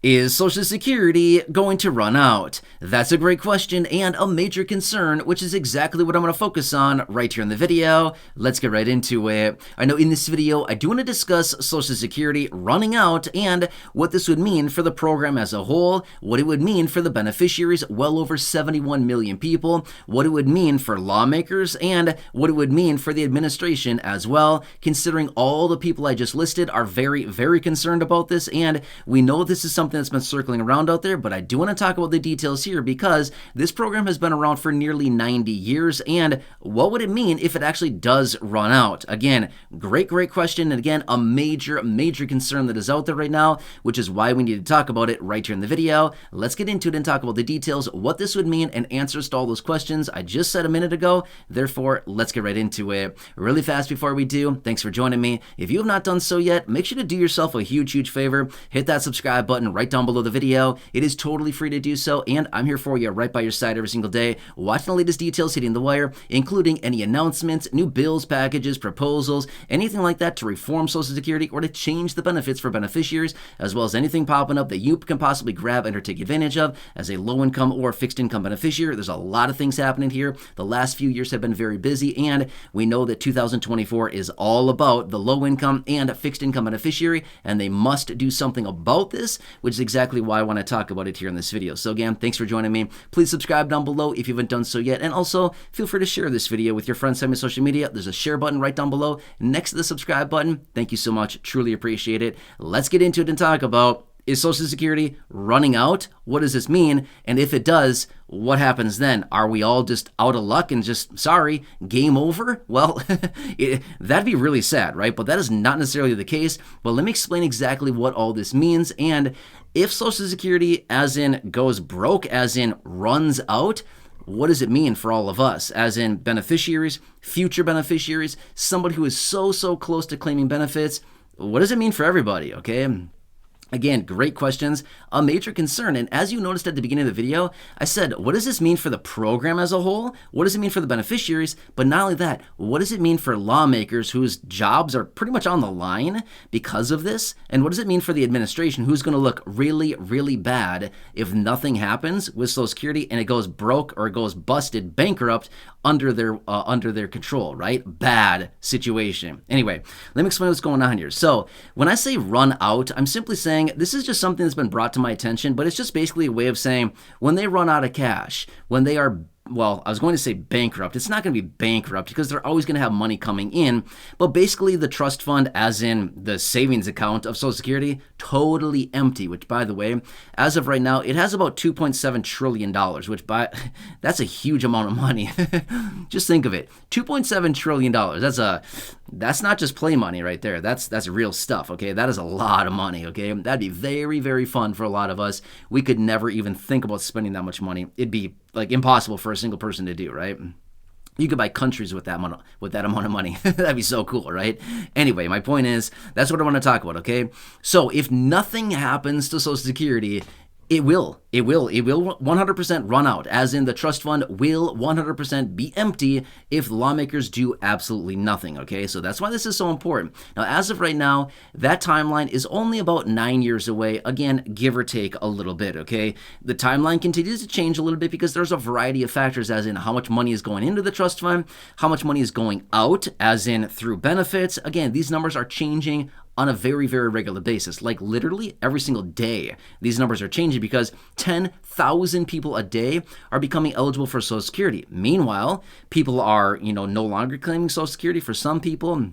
Is Social Security going to run out? That's a great question and a major concern, which is exactly what I'm going to focus on right here in the video. Let's get right into it. I know in this video, I do want to discuss Social Security running out and what this would mean for the program as a whole, what it would mean for the beneficiaries, well over 71 million people, what it would mean for lawmakers, and what it would mean for the administration as well, considering all the people I just listed are very, very concerned about this, and we know this is something that's been circling around out there, but I do want to talk about the details here because this program has been around for nearly 90 years, and what would it mean if it actually does run out? Again, great question, and again, a major concern that is out there right now, which is why we need to talk about it right here in the video. Let's get into it and talk about the details, what this would mean, and answers to all those questions I just said a minute ago. Therefore, let's get right into it. Really fast before we do, thanks for joining me. If you have not done so yet, make sure to do yourself a huge favor. Hit that subscribe button right down below the video. It is totally free to do so, and I'm here for you right by your side every single day, watching the latest details hitting the wire, including any announcements, new bills, packages, proposals, anything like that to reform Social Security or to change the benefits for beneficiaries, as well as anything popping up that you can possibly grab and or take advantage of as a low-income or fixed-income beneficiary. There's a lot of things happening here. The last few years have been very busy, and we know that 2024 is all about the low-income and fixed-income beneficiary, and they must do something about this, which is exactly why I want to talk about it here in this video. So again, thanks for joining me. Please subscribe down below if you haven't done so yet, and also feel free to share this video with your friends on social media. There's a share button right down below next to the subscribe button. Thank you so much. Truly appreciate it. Let's get into it and talk about, is Social Security running out? What does this mean? And if it does, what happens then? Are we all just out of luck and just, sorry, game over? Well, that'd be really sad, right? But that is not necessarily the case. But let me explain exactly what all this means. And if Social Security, as in goes broke, as in runs out, what does it mean for all of us, as in beneficiaries, future beneficiaries, somebody who is so close to claiming benefits? What does it mean for everybody, okay? Again, great questions, a major concern. And as you noticed at the beginning of the video, I said, what does this mean for the program as a whole? What does it mean for the beneficiaries? But not only that, what does it mean for lawmakers whose jobs are pretty much on the line because of this? And what does it mean for the administration who's going to look really bad if nothing happens with Social Security and it goes broke or it goes busted, bankrupt under their control, right? Bad situation. Anyway, let me explain what's going on here. So when I say run out, I'm simply saying this is just something that's been brought to my attention, but it's just basically a way of saying when they run out of cash, when they are, well, I was going to say bankrupt. It's not going to be bankrupt because they're always going to have money coming in. But basically the trust fund, as in the savings account of Social Security, totally empty, which by the way, as of right now, it has about $2.7 trillion, which that's a huge amount of money. Just think of it. $2.7 trillion. That's not just play money right there. That's real stuff, okay? That is a lot of money, okay? That'd be very fun for a lot of us. We could never even think about spending that much money. It'd be like impossible for a single person to do, right? You could buy countries with that amount of money. That'd be so cool, right? Anyway, my point is, that's what I want to talk about, okay? So if nothing happens to Social Security, it will 100% run out, as in the trust fund will 100% be empty if lawmakers do absolutely nothing, okay? So that's why this is so important. Now, as of right now, that timeline is only about 9 years away, again, give or take a little bit, okay? The timeline continues to change a little bit because there's a variety of factors, as in how much money is going into the trust fund, how much money is going out, as in through benefits. Again, these numbers are changing on a very regular basis, like literally every single day. These numbers are changing because 10,000 people a day are becoming eligible for Social Security. Meanwhile, people are, no longer claiming Social Security. For some people,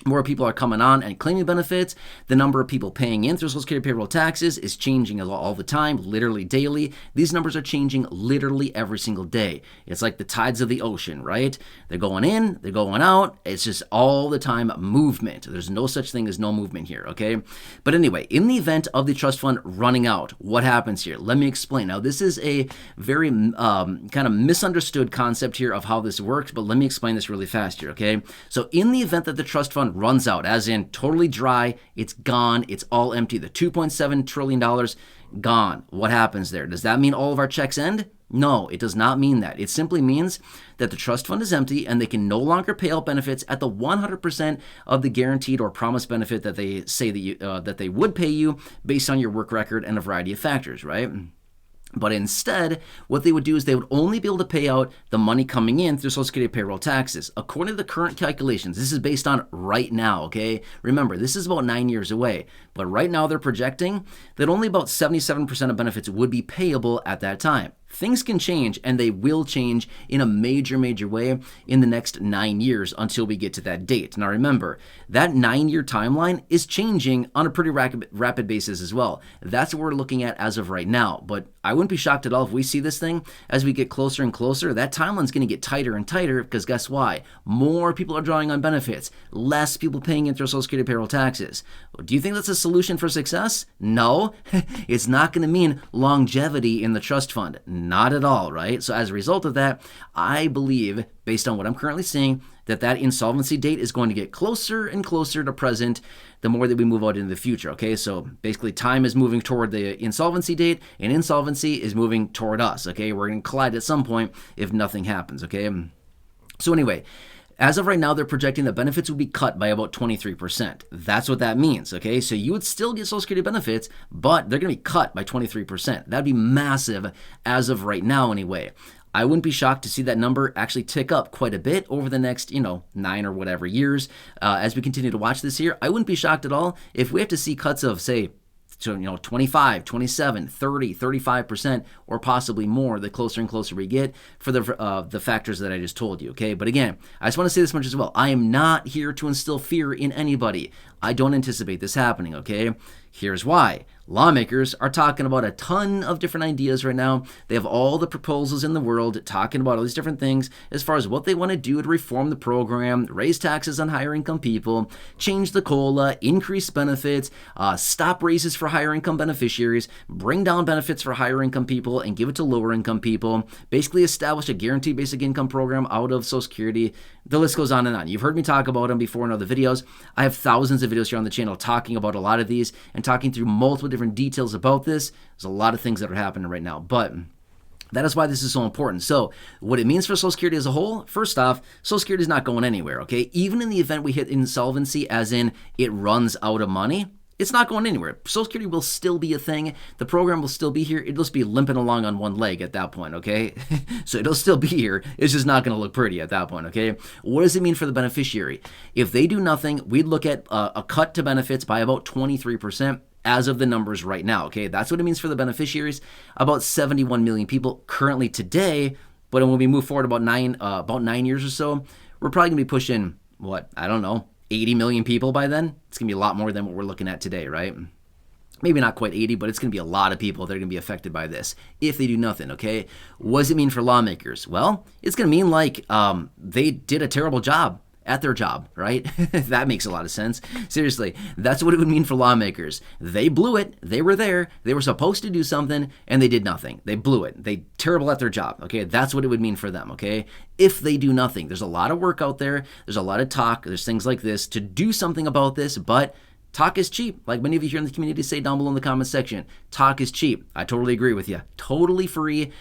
more people are coming on and claiming benefits. The number of people paying in through Social Security payroll taxes is changing all the time, literally daily. These numbers are changing literally every single day. It's like the tides of the ocean, right? They're going in, they're going out. It's just all the time movement. There's no such thing as no movement here, okay? But anyway, in the event of the trust fund running out, what happens here? Let me explain. Now, this is a very kind of misunderstood concept here of how this works, but let me explain this really fast here, okay? So in the event that the trust fund runs out, as in totally dry, it's gone, it's all empty, the $2.7 trillion gone. What happens there? Does that mean all of our checks end? No, it does not mean that. It simply means that the trust fund is empty and they can no longer pay out benefits at the 100% of the guaranteed or promised benefit that they say that they would pay you based on your work record and a variety of factors, right? But instead, what they would do is they would only be able to pay out the money coming in through Social Security payroll taxes. According to the current calculations, this is based on right now, okay? Remember, this is about 9 years away. But right now they're projecting that only about 77% of benefits would be payable at that time. Things can change, and they will change in a major, major way in the next 9 years until we get to that date. Now remember, that 9-year timeline is changing on a pretty rapid basis as well. That's what we're looking at as of right now. But I wouldn't be shocked at all if we see this thing as we get closer and closer. That timeline's going to get tighter and tighter because guess why? More people are drawing on benefits, less people paying in through Social Security payroll taxes. Do you think that's a solution for success? No, it's not going to mean longevity in the trust fund. Not at all, right? So as a result of that, I believe, based on what I'm currently seeing, that insolvency date is going to get closer and closer to present the more that we move out into the future, okay? So basically time is moving toward the insolvency date and insolvency is moving toward us, okay? We're going to collide at some point if nothing happens, okay? So anyway, as of right now, they're projecting that benefits will be cut by about 23%. That's what that means, okay? So you would still get Social Security benefits, but they're going to be cut by 23%. That'd be massive as of right now anyway. I wouldn't be shocked to see that number actually tick up quite a bit over the next, 9 or whatever years as we continue to watch this here. I wouldn't be shocked at all if we have to see cuts of, say, 25, 27, 30, 35%, or possibly more the closer and closer we get for the factors that I just told you, okay? But again, I just want to say this much as well. I am not here to instill fear in anybody. I don't anticipate this happening, okay? Here's why. Lawmakers are talking about a ton of different ideas right now. They have all the proposals in the world talking about all these different things as far as what they want to do to reform the program, raise taxes on higher income people, change the COLA, increase benefits, stop raises for higher income beneficiaries, bring down benefits for higher income people and give it to lower income people, basically establish a guaranteed basic income program out of Social Security. The list goes on and on. You've heard me talk about them before in other videos. I have thousands of videos here on the channel talking about a lot of these and talking through multiple different details about this. There's a lot of things that are happening right now, but that is why this is so important. So what it means for Social Security as a whole, first off, Social Security is not going anywhere, okay? Even in the event we hit insolvency, as in it runs out of money, it's not going anywhere. Social Security will still be a thing. The program will still be here. It'll just be limping along on one leg at that point, okay? So it'll still be here. It's just not going to look pretty at that point, okay? What does it mean for the beneficiary? If they do nothing, we'd look at a cut to benefits by about 23%. As of the numbers right now, okay? That's what it means for the beneficiaries. About 71 million people currently today, but when we move forward about 9 years or so, we're probably gonna be pushing, 80 million people by then? It's gonna be a lot more than what we're looking at today, right? Maybe not quite 80, but it's going to be a lot of people that are going to be affected by this if they do nothing, okay? What does it mean for lawmakers? Well, it's going to mean like they did a terrible job at their job, right? That makes a lot of sense. Seriously, that's what it would mean for lawmakers. They blew it. They were there. They were supposed to do something, and they did nothing. They blew it. They terrible at their job, okay? That's what it would mean for them, okay? If they do nothing. There's a lot of work out there. There's a lot of talk. There's things like this to do something about this, but talk is cheap. Like many of you here in the community say down below in the comment section, talk is cheap. I totally agree with you. Totally free,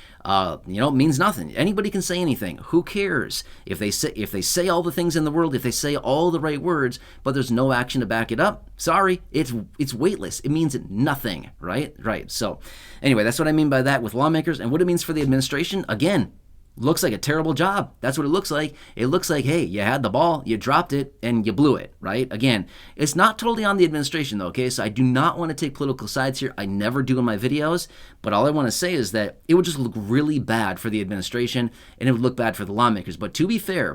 means nothing. Anybody can say anything. Who cares? If they say all the things in the world, if they say all the right words, but there's no action to back it up, sorry, it's weightless. It means nothing, right? Right. So anyway, that's what I mean by that with lawmakers. And what it means for the administration, again, looks like a terrible job. That's what it looks like. It looks like, hey, you had the ball, you dropped it, and you blew it, right? Again, it's not totally on the administration, though, okay? So I do not want to take political sides here. I never do in my videos, but all I want to say is that it would just look really bad for the administration, and it would look bad for the lawmakers. But to be fair,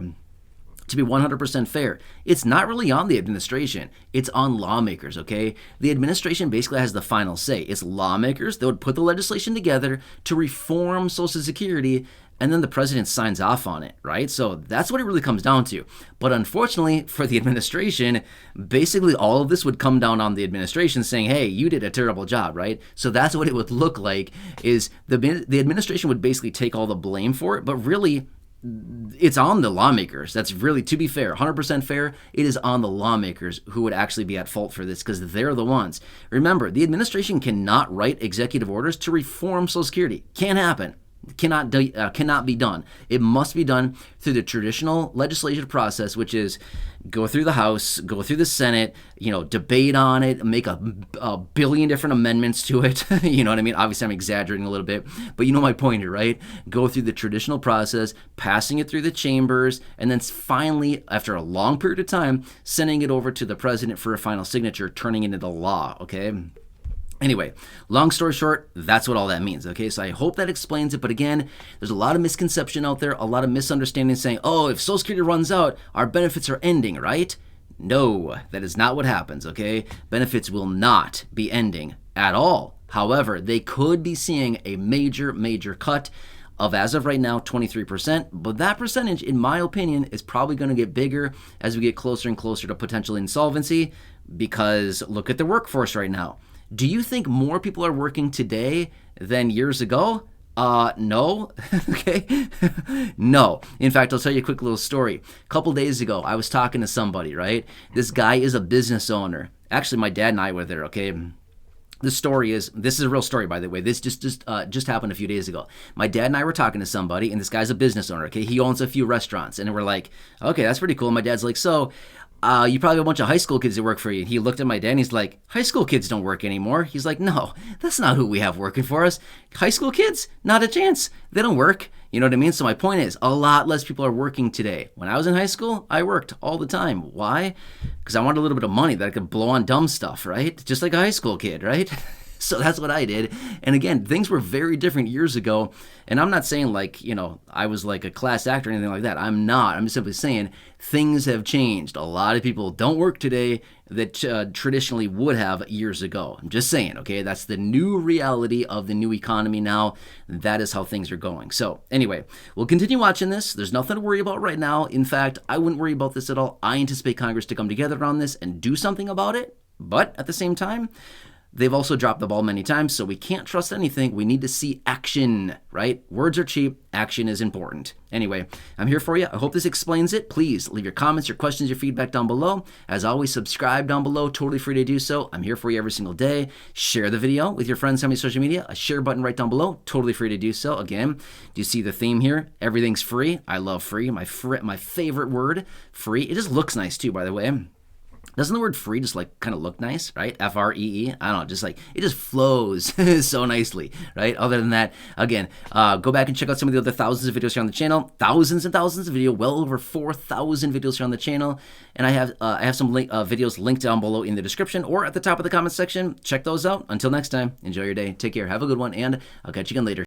to be 100% fair, it's not really on the administration. It's on lawmakers, okay? The administration basically has the final say. It's lawmakers that would put the legislation together to reform Social Security, and then the president signs off on it, right? So that's what it really comes down to. But unfortunately for the administration, basically all of this would come down on the administration saying, hey, you did a terrible job, right? So that's what it would look like is the administration would basically take all the blame for it, but really it's on the lawmakers. That's really, to be fair, 100% fair, it is on the lawmakers who would actually be at fault for this because they're the ones. Remember, the administration cannot write executive orders to reform Social Security. Can't happen. cannot be done. It must be done through the traditional legislative process, which is go through the House, go through the Senate, debate on it, make a billion different amendments to it. You know what I mean? Obviously, I'm exaggerating a little bit, but you know my point here, right? Go through the traditional process, passing it through the chambers, and then finally, after a long period of time, sending it over to the president for a final signature, turning it into law, okay? Anyway, long story short, that's what all that means, okay? So I hope that explains it, but again, there's a lot of misconception out there, a lot of misunderstanding saying, oh, if Social Security runs out, our benefits are ending, right? No, that is not what happens, okay? Benefits will not be ending at all. However, they could be seeing a major cut of, as of right now, 23%, but that percentage, in my opinion, is probably going to get bigger as we get closer and closer to potential insolvency, because look at the workforce right now. Do you think more people are working today than years ago? No. Okay. No. In fact, I'll tell you a quick little story. A couple days ago, I was talking to somebody, right? This guy is a business owner. Actually, my dad and I were there, okay? This is a real story, by the way. This just happened a few days ago. My dad and I were talking to somebody, and this guy's a business owner, okay? He owns a few restaurants, and we're like, okay, that's pretty cool. My dad's like, so you probably have a bunch of high school kids that work for you. He looked at my dad and he's like, high school kids don't work anymore. He's like, no, that's not who we have working for us. High school kids? Not a chance. They don't work. You know what I mean? So my point is, a lot less people are working today. When I was in high school, I worked all the time. Why? Because I wanted a little bit of money that I could blow on dumb stuff, right? Just like a high school kid, right? So that's what I did. And again, things were very different years ago. And I'm not saying like, I was like a class act or anything like that. I'm not. I'm simply saying things have changed. A lot of people don't work today that traditionally would have years ago. I'm just saying, okay? That's the new reality of the new economy now. That is how things are going. So anyway, we'll continue watching this. There's nothing to worry about right now. In fact, I wouldn't worry about this at all. I anticipate Congress to come together on this and do something about it. But at the same time, they've also dropped the ball many times, so we can't trust anything. We need to see action, right? Words are cheap. Action is important. Anyway, I'm here for you. I hope this explains it. Please leave your comments, your questions, your feedback down below. As always, subscribe down below. Totally free to do so. I'm here for you every single day. Share the video with your friends on social media. A share button right down below. Totally free to do so. Again, do you see the theme here? Everything's free. I love free. My favorite word, free. It just looks nice too, by the way. Doesn't the word free just like kind of look nice, right? F-R-E-E. I don't know, just like it just flows so nicely, right? Other than that, again, go back and check out some of the other thousands of videos here on the channel. Thousands and thousands of videos, well over 4,000 videos here on the channel. And I have some videos linked down below in the description or at the top of the comment section. Check those out. Until next time, enjoy your day. Take care. Have a good one, and I'll catch you again later.